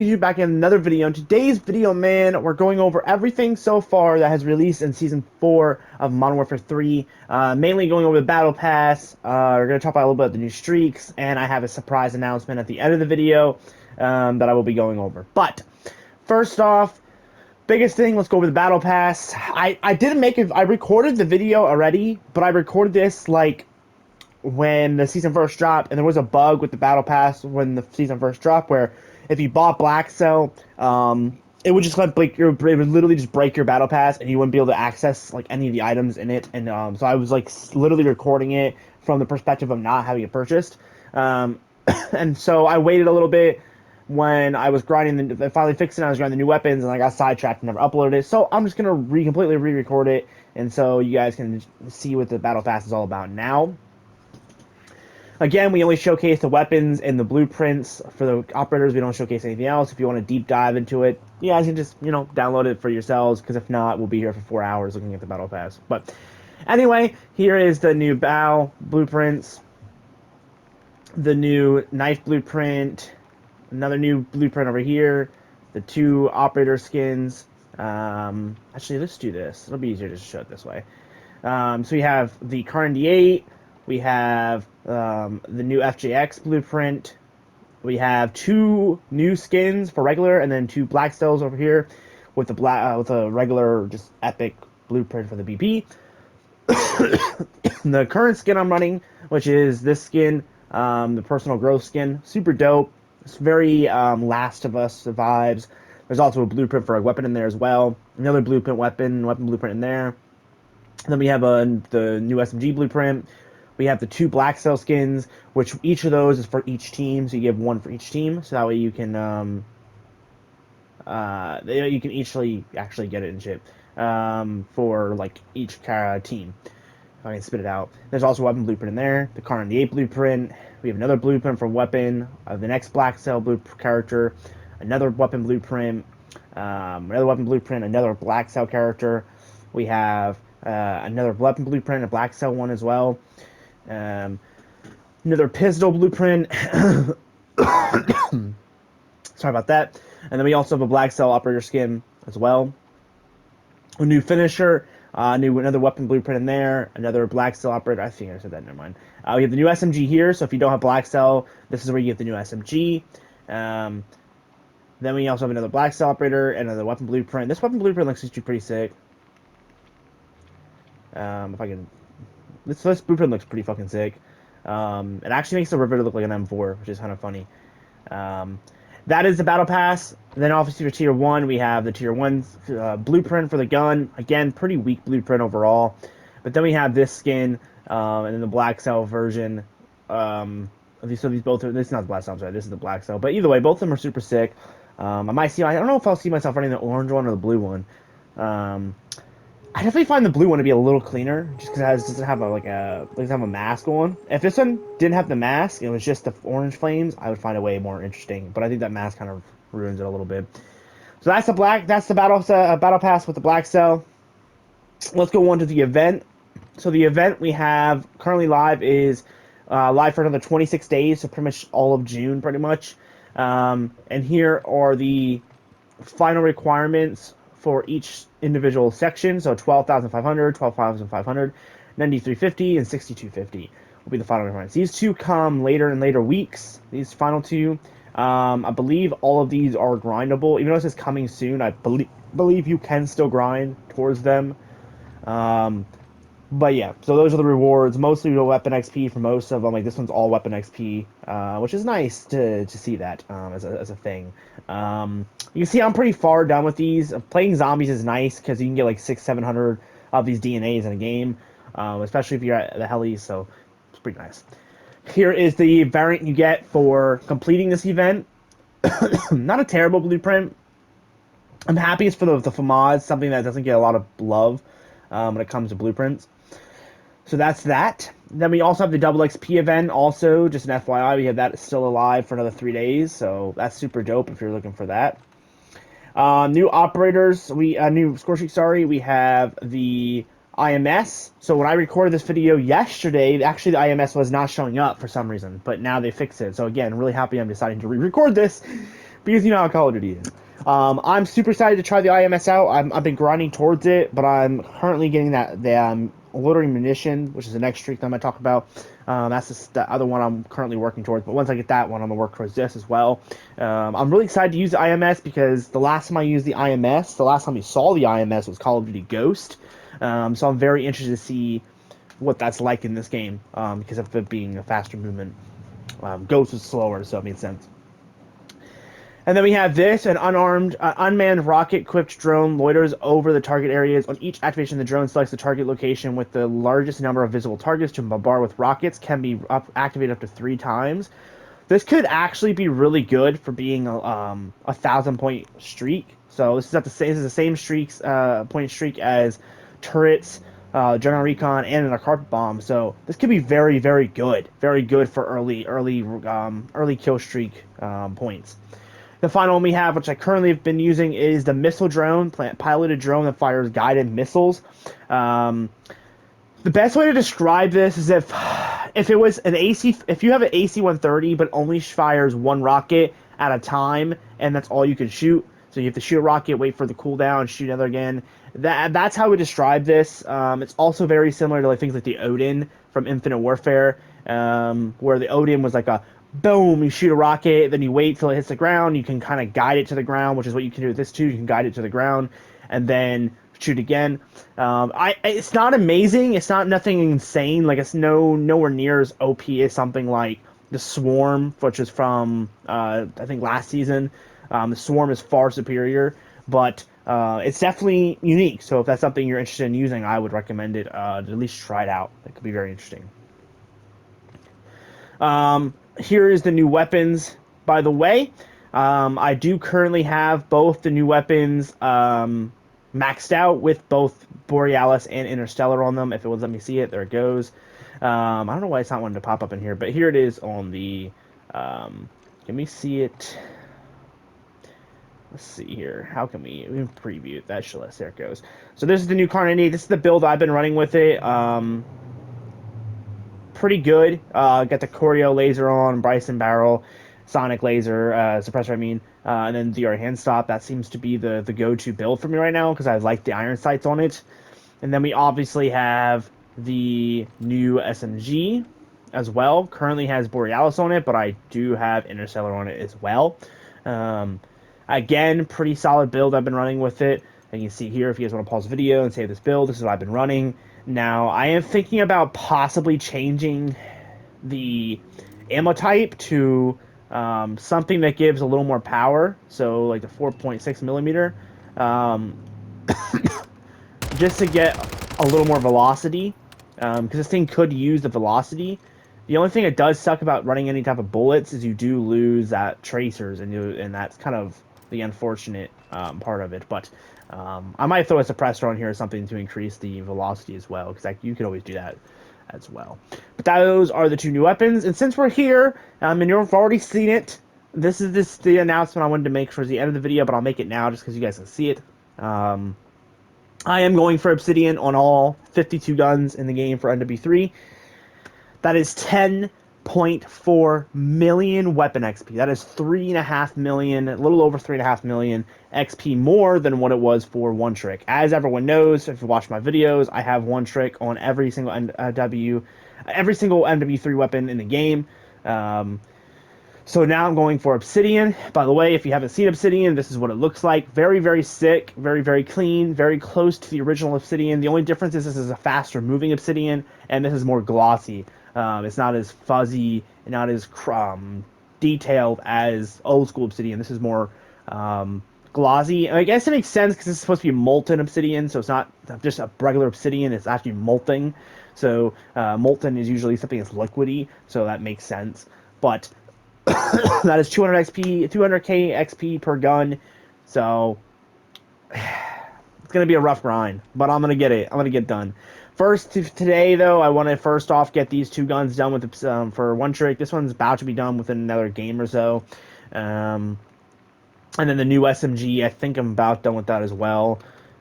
You back in another video. In today's video, man, we're going over everything so far that has released in Season 4 of Modern Warfare 3. Mainly going over the Battle Pass. We're going to talk about a little bit of the new streaks, and I have a surprise announcement at the end of the video that I will be going over. But, first off, biggest thing, let's go over the Battle Pass. I didn't make it, I recorded the video already, but I recorded this, like, when the season first dropped, and there was a bug with the battle pass when the season first dropped, where if you bought Black Cell, it would just it would literally just break your battle pass, and you wouldn't be able to access like any of the items in it. And so I was like literally recording it from the perspective of not having it purchased. And so I waited a little bit when I was grinding. I finally fixed it. I was grinding the new weapons, and I got sidetracked and never uploaded it. So I'm just gonna completely re-record it, and so you guys can see what the battle pass is all about now. Again, we only showcase the weapons and the blueprints for the operators. We don't showcase anything else. If you want to deep dive into it, you guys can just, download it for yourselves, because if not, we'll be here for 4 hours looking at the battle pass. But anyway, here is the new bow blueprints, the new knife blueprint, another new blueprint over here, the 2 operator skins. Actually, let's do this. It'll be easier to show it this way. So we have the Kar 8. We have the new FJX blueprint. We have 2 new skins for regular, and then 2 black cells over here with the with a regular just epic blueprint for the BP. The current skin I'm running, which is this skin, the personal growth skin, super dope. It's very Last of Us vibes. There's also a blueprint for a weapon in there as well. Another blueprint weapon blueprint in there. And then we have the new SMG blueprint. We have the 2 black cell skins, which each of those is for each team, so you give 1 for each team, so that way you can actually get it and shit for like each team. If I can spit it out. There's also a weapon blueprint in there, the Kar 8 blueprint. We have another blueprint for weapon of the next black cell character, another weapon blueprint, another black cell character. We have another weapon blueprint, a black cell one as well. Another pistol blueprint. Sorry about that. And then we also have a black cell operator skin as well. A new finisher. Another weapon blueprint in there. Another black cell operator. I think I said that. Never mind. We have the new SMG here. So if you don't have black cell, this is where you get the new SMG. Then we also have another black cell operator and another weapon blueprint. This weapon blueprint looks actually pretty sick. If I can. This blueprint looks pretty fucking sick. It actually makes the Riveter look like an M4, which is kind of funny. That is the Battle Pass. Then obviously for Tier 1, we have the Tier 1 blueprint for the gun. Again, pretty weak blueprint overall. But then we have this skin, and then the Black Cell version. So these both are, this is not the Black Cell, I'm sorry, this is the Black Cell. But either way, both of them are super sick. I don't know if I'll see myself running the orange one or the blue one. I definitely find the blue one to be a little cleaner, just because it doesn't have a mask on. If this one didn't have the mask, it was just the orange flames, I would find it way more interesting. But I think that mask kind of ruins it a little bit. So that's the battle pass with the black cell. Let's go on to the event. So the event we have currently live is live for another 26 days, so pretty much all of June, pretty much. And here are the final requirements for each individual section. So 12,500, 12,500, 9350, and 6250 will be the final requirements. These 2 come later in later weeks. These final 2, I believe all of these are grindable. Even though it says coming soon, I believe you can still grind towards them. But yeah, so those are the rewards. Mostly the weapon XP for most of them. Like this one's all weapon XP, which is nice to see that as a thing. You can see I'm pretty far done with these. Playing zombies is nice because you can get like 600-700 of these DNAs in a game, especially if you're at the helis. So it's pretty nice. Here is the variant you get for completing this event. Not a terrible blueprint. I'm happy it's for the FAMAs, something that doesn't get a lot of love when it comes to blueprints. So that's that. Then we also have the double XP event. Also, just an FYI, we have that still alive for another 3 days. So that's super dope if you're looking for that. New operators. New score sheet. Sorry, we have the IMS. So when I recorded this video yesterday, actually the IMS was not showing up for some reason, but now they fixed it. So again, really happy I'm deciding to re-record this because you know how Call of Duty is. I'm super excited to try the IMS out. I've been grinding towards it, but I'm currently getting the loitering munition, which is the next streak that I'm gonna talk about. That's the other one I'm currently working towards. But once I get that one, I'm gonna work towards this as well. I'm really excited to use the IMS because the last time I used the IMS, the last time we saw the IMS was Call of Duty Ghost. So I'm very interested to see what that's like in this game because of it being a faster movement. Ghost was slower, so it made sense. And then we have this, an unmanned rocket-equipped drone loiters over the target areas. On each activation, the drone selects the target location with the largest number of visible targets to bombard with rockets. Can be activated up to 3 times. This could actually be really good for being a 1,000-point streak. So this is the same point streak as turrets, general recon, and a carpet bomb. So this could be very, very good for early kill streak points. The final one we have, which I currently have been using, is the missile drone, piloted drone that fires guided missiles. The best way to describe this is if it was if you have an AC-130 but only fires one rocket at a time, and that's all you can shoot. So you have to shoot a rocket, wait for the cooldown, shoot another again. That's how we describe this. It's also very similar to things like the Odin from Infinite Warfare, where the Odin was like a boom, you shoot a rocket, then you wait till it hits the ground. You can kind of guide it to the ground, which is what you can do with this too. You can guide it to the ground and then shoot again. It's not amazing. It's not nothing insane. Like it's nowhere near as OP as something like the Swarm, which is from I think last season. The Swarm is far superior, but it's definitely unique. So if that's something you're interested in using, I would recommend it. To at least try it out. It could be very interesting. Here is the new weapons, by the way. I do currently have both the new weapons maxed out with both Borealis and Interstellar on them. If it would let me see it, there it goes. I don't know why it's not wanting to pop up in here, but here it is on the... can we see it? Let's see here. How can we preview it? There it goes. So this is the new Carnity. This is the build I've been running with it. Pretty good. Got the Choreo laser on, Bryson barrel, Sonic laser, suppressor, I mean, and then the hand stop. That seems to be the go-to build for me right now because I like the iron sights on it. And then we obviously have the new SMG as well. Currently has Borealis on it, but I do have Interstellar on it as well. Again, pretty solid build I've been running with it. And you can see here, if you guys want to pause the video and save this build, this is what I've been running. Now, I am thinking about possibly changing the ammo type to something that gives a little more power. So, like the 4.6 millimeter. Just to get a little more velocity. Because this thing could use the velocity. The only thing that does suck about running any type of bullets is you do lose that tracers, and that's kind of the unfortunate part of it. But I might throw a suppressor on here or something to increase the velocity as well, because you can always do that as well. But those are the two new weapons. And since we're here, and you've already seen it, this is the announcement I wanted to make towards the end of the video, but I'll make it now just because you guys can see it. I am going for Obsidian on all 52 guns in the game for NW3. That is 10.4 million weapon XP. That is 3.5 million, a little over 3.5 million XP more than what it was for One Trick. As everyone knows, if you watch my videos, I have One Trick on every single NW3 weapon in the game. So now I'm going for Obsidian. By the way, if you haven't seen Obsidian, this is what it looks like. Very, very sick, very, very clean, very close to the original Obsidian. The only difference is this is a faster moving Obsidian, and this is more glossy. It's not as fuzzy and not as detailed as old school Obsidian. This is more glossy. And I guess it makes sense because it's supposed to be molten Obsidian, so it's not just a regular Obsidian. It's actually molting. So molten is usually something that's liquidy, so that makes sense. But that is 200 XP, 200k XP per gun. So it's gonna be a rough grind, but I'm gonna get it. I'm gonna get done. First today, though, I want to first off get these two guns done with for One Trick. This one's about to be done within another game or so. And then the new SMG, I think I'm about done with that as well.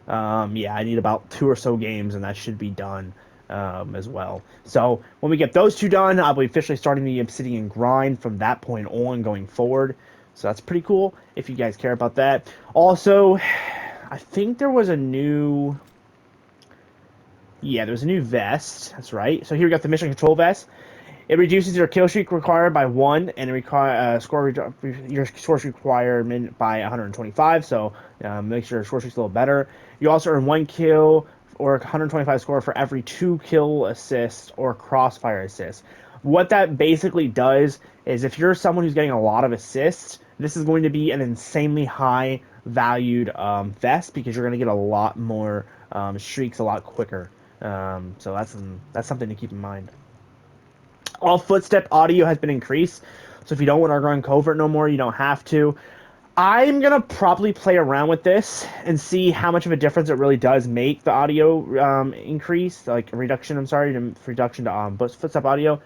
Yeah, I need about 2 or so games, and that should be done as well. So when we get those two done, I'll be officially starting the Obsidian grind from that point on going forward. So that's pretty cool if you guys care about that. Also, I think there was a new. Yeah, there's a new vest. That's right. So here we got the mission control vest. It reduces your kill streak required by 1, and it your score streak requirement by 125. So makes your score streak a little better. You also earn 1 kill or 125 score for every 2 kill assists or crossfire assists. What that basically does is if you're someone who's getting a lot of assists, this is going to be an insanely high valued vest because you're going to get a lot more streaks a lot quicker. So that's something to keep in mind. All footstep audio has been increased, so if you don't want to run covert no more, you don't have to. I'm gonna probably play around with this and see how much of a difference it really does make the audio increase, like reduction. I'm sorry, reduction to footstep audio,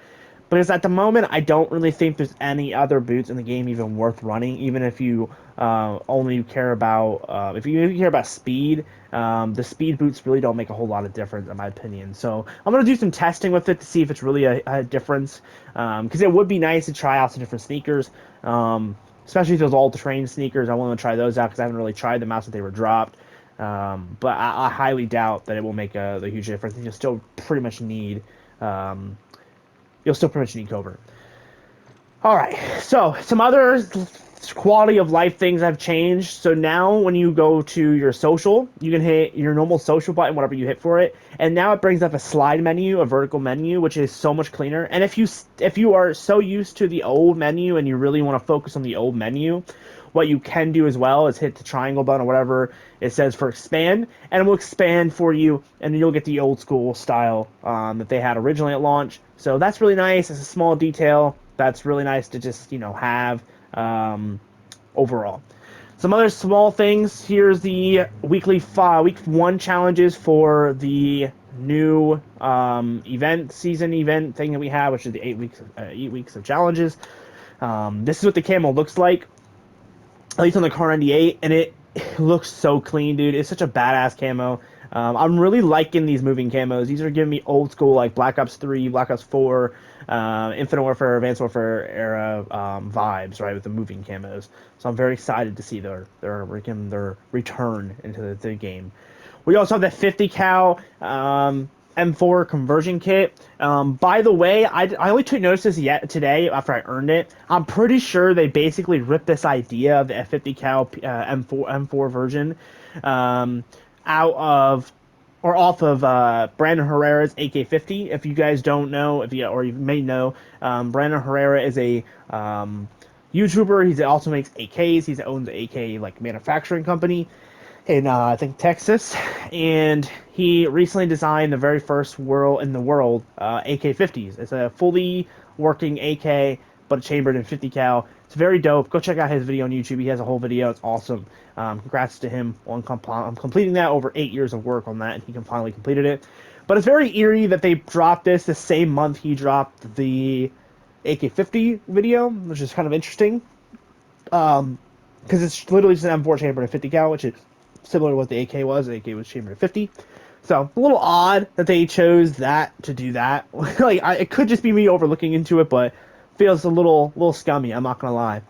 because at the moment I don't really think there's any other boots in the game even worth running. Even if you only care about if you care about speed, the speed boots really don't make a whole lot of difference in my opinion. So I'm gonna do some testing with it to see if it's really a difference, because it would be nice to try out some different sneakers. Especially those all-terrain sneakers. I want to try those out because I haven't really tried them out since they were dropped. But I highly doubt that it will make a huge difference. You'll still pretty much need um, covert. All right, so some other quality of life things have changed. So now when you go to your social, you can hit your normal social button, whatever you hit for it, and now it brings up a slide menu, a vertical menu, which is so much cleaner. And if you are so used to the old menu and you really want to focus on the old menu, what you can do as well is hit the triangle button or whatever it says for expand, and it will expand for you, and you'll get the old school style that they had originally at launch. So that's really nice. It's a small detail that's really nice to just have overall. Some other small things. Here's the week 1 challenges for the new season event thing that we have, which is the 8 weeks of challenges. This is what the camo looks like, at least on the Car 98, and it looks so clean, dude. It's such a badass camo. I'm really liking these moving camos. These are giving me old school, like Black Ops 3, Black Ops 4, Infinite Warfare, Advanced Warfare era vibes, right, with the moving camos. So I'm very excited to see their return into the game. We also have the 50 cal M4 conversion kit. By the way, I only took notice this today after I earned it. I'm pretty sure they basically ripped this idea of the 50 cal M4 version out of or off of Brandon Herrera's AK-50. If you guys don't know, or you may know, Brandon Herrera is a YouTuber. He also makes AKs. He owns an AK like manufacturing company in I think Texas, and he recently designed the very first in the world AK-50s. It's a fully working AK, but chambered in 50 cal. It's very dope. Go check out his video on YouTube. He has a whole video. It's awesome. Congrats to him on completing that. Over 8 years of work on that, and he finally completed it. But it's very eerie that they dropped this the same month he dropped the AK-50 video, which is kind of interesting. Because it's literally just an M4 chambered in 50 cal, which is similar to what the AK was. The AK was chambered at 50. So a little odd that they chose that to do that. It could just be me overlooking into it, but feels a little scummy. I'm not gonna lie.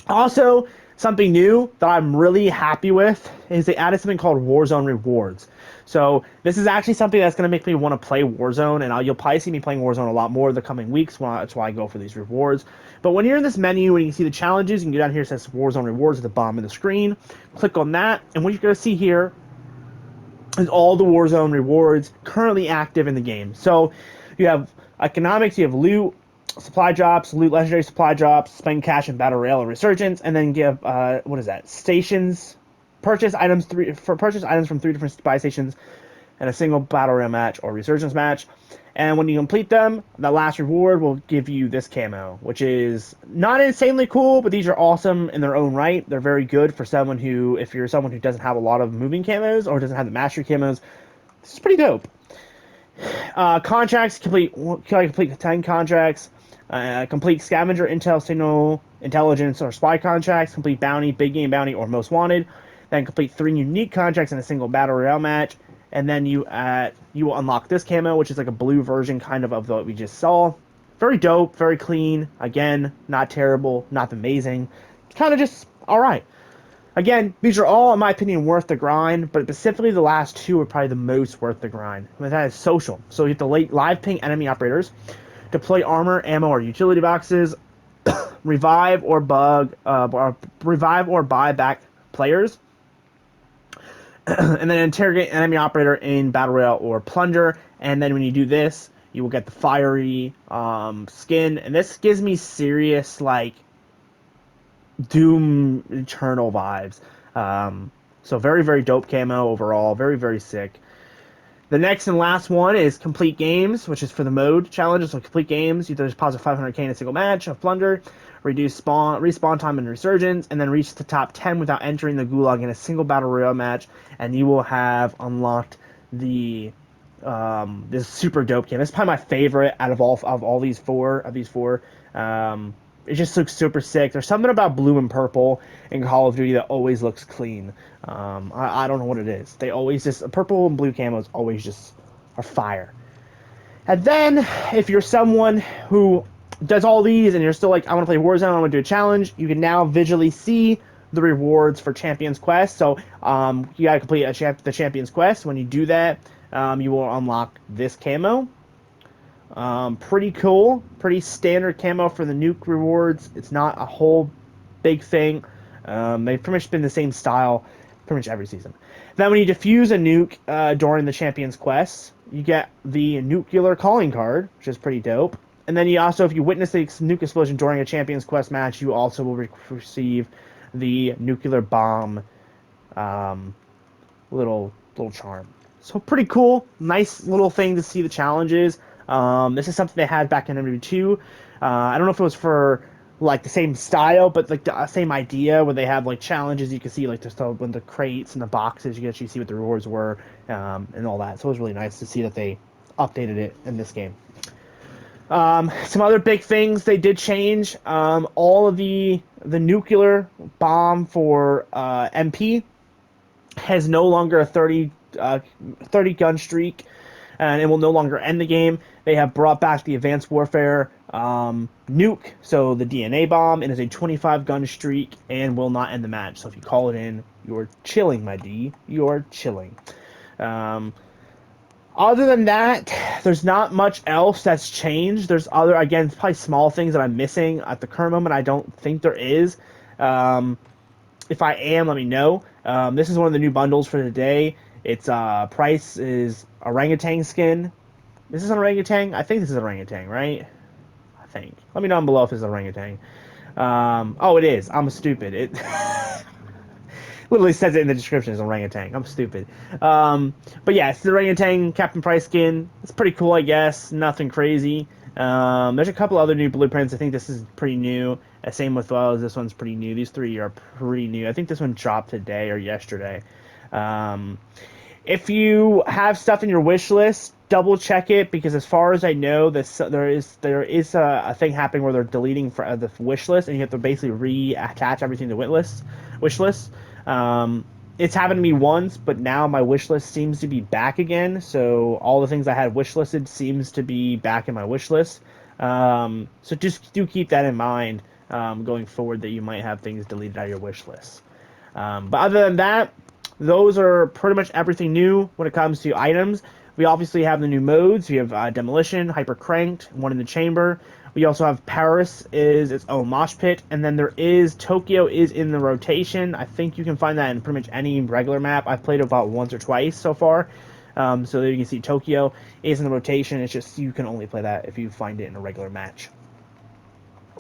Also, something new that I'm really happy with is they added something called Warzone Rewards. So this is actually something that's going to make me want to play Warzone, and you'll probably see me playing Warzone a lot more the coming weeks. That's why I go for these rewards. But when you're in this menu and you can see the challenges, you can go down here. It says Warzone Rewards at the bottom of the screen. Click on that, and what you're going to see here is all the Warzone rewards currently active in the game. So you have economics, you have loot, supply drops, loot legendary supply drops, spend cash in battle royale or resurgence, and then give stations. Purchase items from 3 different buy stations and a single battle royale match or resurgence match. And when you complete them, the last reward will give you this camo, which is not insanely cool, but these are awesome in their own right. They're very good for if you're someone who doesn't have a lot of moving camos or doesn't have the mastery camos. This is pretty dope. Contracts, complete 10 contracts. Complete scavenger, intel, signal, intelligence, or spy contracts. Complete bounty, big game bounty, or most wanted. Then complete 3 unique contracts in a single battle royale match, and then you will unlock this camo, which is like a blue version kind of what we just saw. Very dope, very clean. Again, not terrible, not amazing. kind of just all right. Again, these are all, in my opinion, worth the grind, but specifically the last two are probably the most worth the grind. And that is social. So you have to live ping enemy operators, deploy armor, ammo, or utility boxes, revive or revive or buy back players, and then interrogate enemy operator in battle royale or plunder. And then when you do this, you will get the fiery skin, and this gives me serious like Doom Eternal vibes. So very, very dope camo overall. Very, very sick. The next and last one is complete games, which is for the mode challenges. So complete games, you deposit 500k in a single match of plunder, reduce respawn time and resurgence, and then reach the top 10 without entering the gulag in a single battle royale match, and you will have unlocked the this super dope game. It's probably my favorite out of all these four it just looks super sick. There's something about blue and purple in Call of Duty that always looks clean. I don't know what it is. They always just purple and blue camos always just are fire. And then if you're someone who does all these and you're still like, I want to play Warzone, I want to do a challenge, you can now visually see the rewards for Champions Quest. So you got to complete the Champions Quest. When you do that, you will unlock this camo. Pretty cool, pretty standard camo for the nuke rewards. It's not a whole big thing. They've pretty much been the same style pretty much every season. Then when you defuse a nuke during the Champions Quest, you get the nuclear calling card, which is pretty dope. And then you also, if you witness a nuke explosion during a Champions Quest match, you also will receive the nuclear bomb little charm. So pretty cool, nice little thing to see the challenges. This is something they had back in MW2. I don't know if it was for like the same style, but like the same idea where they have like challenges. You can see like when the crates and the boxes, you can actually see what the rewards were and all that. So it was really nice to see that they updated it in this game. Some other big things they did change. All of the nuclear bomb for MP has no longer a 30 gun streak, and it will no longer end the game. They have brought back the Advanced Warfare nuke, so the DNA bomb. It is a 25 gun streak and will not end the match. So if you call it in, you're chilling, my D. You're chilling. Other than that, there's not much else that's changed. There's other, again, probably small things that I'm missing at the current moment. I don't think there is. If I am, let me know. This is one of the new bundles for today. Its price is orangutan skin. This is an orangutan? I think this is an orangutan, right? I think. Let me know down below if it's an orangutan. Oh, it is. I'm stupid. It literally says it in the description as orangutan. I'm stupid. But yeah, it's the orangutan Captain Price skin. It's pretty cool, I guess. Nothing crazy. There's a couple other new blueprints. I think this is pretty new. Same with this one's pretty new. These three are pretty new. I think this one dropped today or yesterday. If you have stuff in your wish list, double check it, because as far as I know, there is a thing happening where they're deleting the wish list, and you have to basically reattach everything to wish list. It's happened to me once, but now my wish list seems to be back again. So all the things I had wish listed seems to be back in my wish list. So just do keep that in mind going forward, that you might have things deleted out of your wish list. But other than that, those are pretty much everything new when it comes to items. We obviously have the new modes. We have Demolition, Hyper Cranked, One in the Chamber. We also have Paris is its own mosh pit, and then there is Tokyo is in the rotation. I think you can find that in pretty much any regular map. I've played about once or twice so far. So there you can see Tokyo is in the rotation. It's just you can only play that if you find it in a regular match.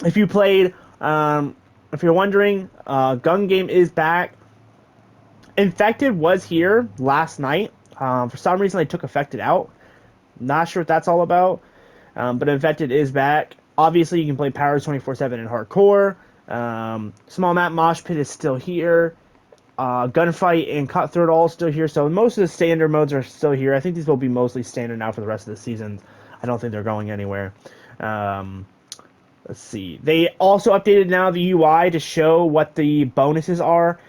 If you played, if you're wondering, Gun Game is back. Infected was here last night. For some reason, they took Affected out. Not sure what that's all about. But Infected is back. Obviously, you can play Powers 24/7 in Hardcore. Small Map Mosh Pit is still here. Gunfight and Cutthroat all still here. So most of the standard modes are still here. I think these will be mostly standard now for the rest of the season. I don't think they're going anywhere. Let's see. They also updated now the UI to show what the bonuses are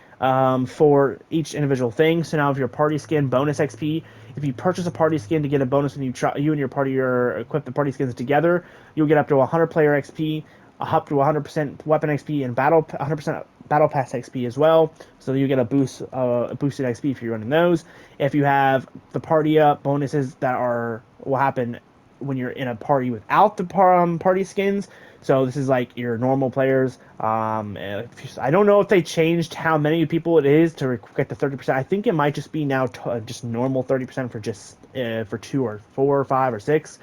for each individual thing. So now if your party skin, bonus XP. If you purchase a party skin to get a bonus when you and your party equip the party skins together, you'll get up to 100 player XP, up to 100% weapon XP, and 100% battle pass XP as well, so you get a boosted XP if you're running those. If you have the party up bonuses that will happen when you're in a party without the party skins. So this is like your normal players. I don't know if they changed how many people it is to get the 30%. I think it might just be now just normal 30% for just for 2 or 4 or 5 or 6.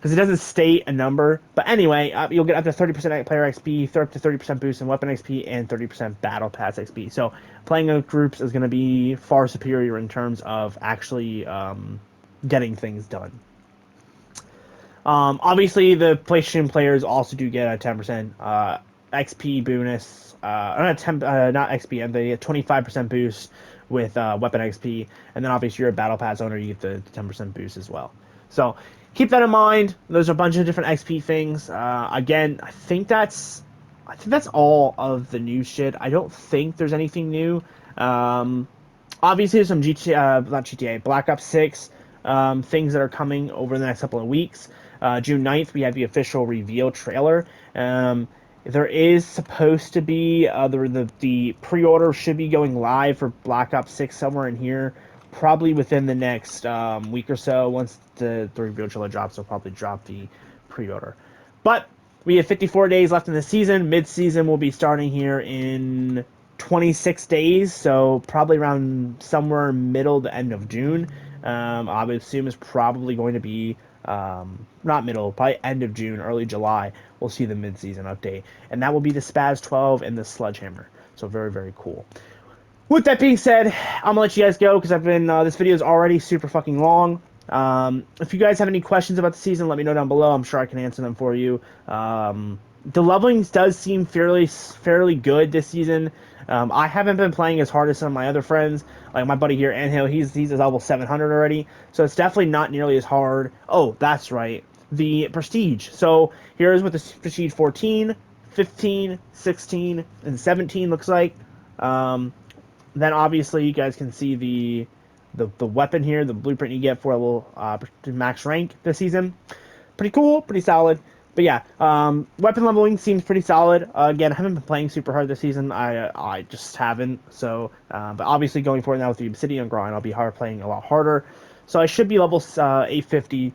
Because it doesn't state a number. But anyway, you'll get up to 30% player XP, up to 30% boost in weapon XP, and 30% battle pass XP. So playing in groups is going to be far superior in terms of actually getting things done. Obviously, the PlayStation players also do get a 10% XP bonus. Not XP, and the 25% boost with weapon XP. And then obviously, you're a Battle Pass owner, you get the 10% boost as well. So keep that in mind. There's a bunch of different XP things. Again, I think that's all of the new shit. I don't think there's anything new. Obviously, there's some not GTA, Black Ops 6 things that are coming over the next couple of weeks. June 9th, we have the official reveal trailer. There is supposed to be the pre-order should be going live for Black Ops 6 somewhere in here, probably within the next week or so. Once the reveal trailer drops, they'll probably drop the pre-order. But we have 54 days left in the season. Mid-season will be starting here in 26 days, so probably around somewhere middle to end of June. I would assume is probably going to be not middle, probably end of June, early July. We'll see the mid-season update, and that will be the Spaz 12 and the Sledgehammer. So very, very cool. With that being said, I'm gonna let you guys go because I've been this video is already super fucking long. If you guys have any questions about the season, let me know down below. I'm sure I can answer them for you. The leveling does seem fairly good this season. I haven't been playing as hard as some of my other friends, like my buddy here, Anhil. He's at level 700 already, so it's definitely not nearly as hard. Oh, that's right, the Prestige. So here's what the Prestige 14, 15, 16, and 17 looks like. Then obviously you guys can see the weapon here, the blueprint you get for level max rank this season. Pretty cool, pretty solid. But yeah, weapon leveling seems pretty solid. Again, I haven't been playing super hard this season. I just haven't. So, but obviously going forward now with the Obsidian grind, I'll be playing a lot harder. So I should be level 850,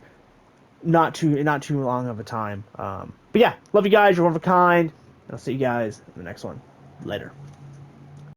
not too long of a time. But yeah, love you guys. You're one of a kind. I'll see you guys in the next one. Later.